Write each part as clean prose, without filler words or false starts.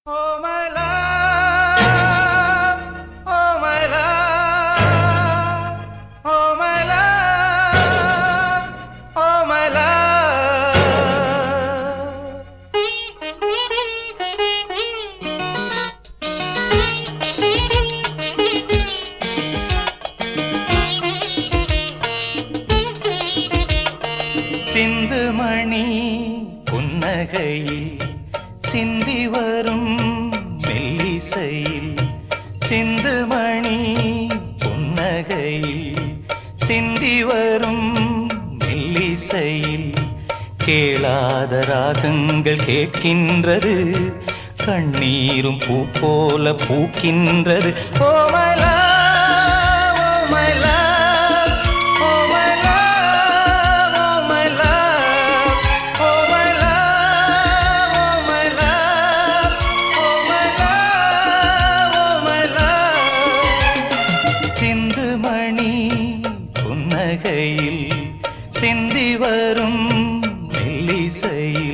Oh my love, oh my love, oh my love, oh my love. சிந்து மணி புன்னகையில் சிந்தி வரும் மெல்லிசையில் சிந்துமணி புன்னகையில் சிந்தி வரும் மெல்லிசையில் கேளாத ராகங்கள் கேட்கின்றது கண்ணீரும் பூ போல பூக்கின்றது. Oh my love, oh my love, oh my love, oh my love, oh my love, oh my love, oh my love, oh my love. சிந்துமணி புன்னகையில் சிந்தி வரும் மெல்லிசையில்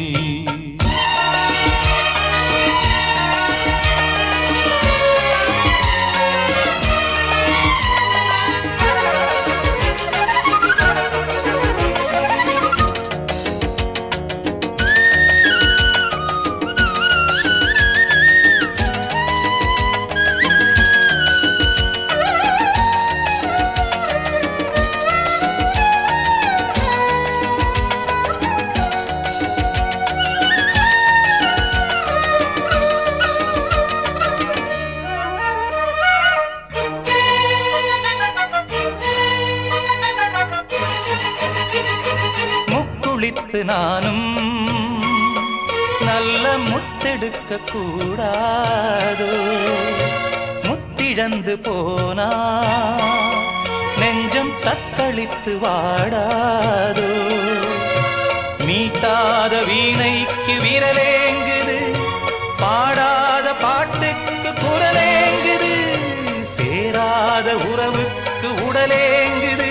குளித்து நானும் நல்ல முத்தெடுக்க கூடாதோ, முத்திழந்து போனா நெஞ்சம் தத்தளித்து வாடாதோ. மீட்டாத வீணைக்கு விரலேங்குது, பாடாத பாட்டுக்கு குரலேங்குது, சேராத உறவுக்கு உடலேங்குது,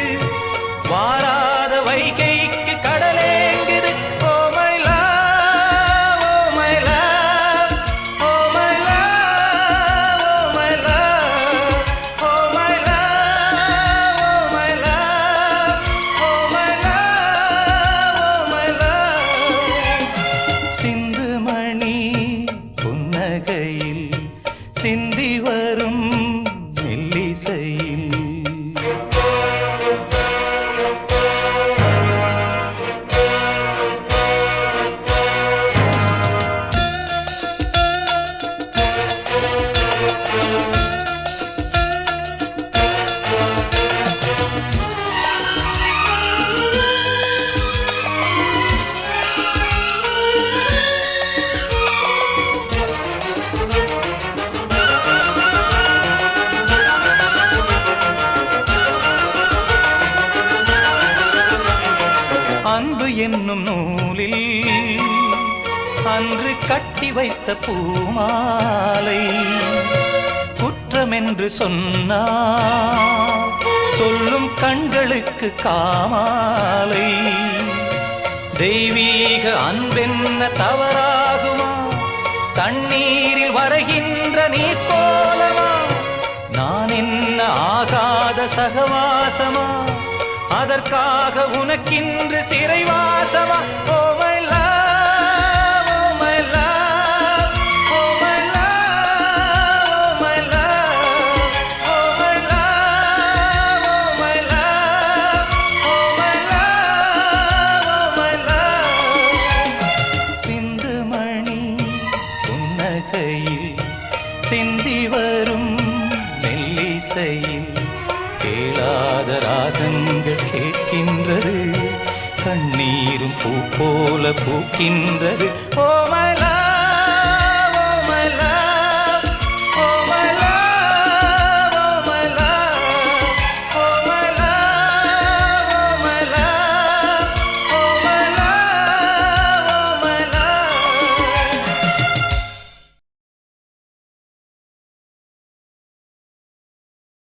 வாராத வைகைக்கு கடலேங்குது. Oh my love, oh my love, oh my love, oh my love, oh my love, oh my love, oh my love, oh my love. சிந்துமணி புன்னகையில் சிந்தி வரும் மெல்லிசையில் அன்பு என்னும் நூலில் அன்று கட்டி வைத்த பூமாலை குற்றமென்று சொன்னார் சொல்லும் கண்களுக்கு காமாலை. தெய்வீக அன்பென்ன தவறாகுமா, தண்ணீரில் வரைகின்ற நீர் போலமா, நான் என்ன ஆகாத சகவாசமா, அதற்காக உனக்கின்று சிறைவாசமா. Oh my love, oh my love, oh my love, oh my love, oh my love, oh my love, oh my love, oh my love. சிந்துமணி புன்னகையில் சிந்தி வரும் மெல்லிசையில் கேளாத ராகங்கள் கேட்கின்றது, கண்ணீரும் பூ போல பூக்கின்றது. Oh my love.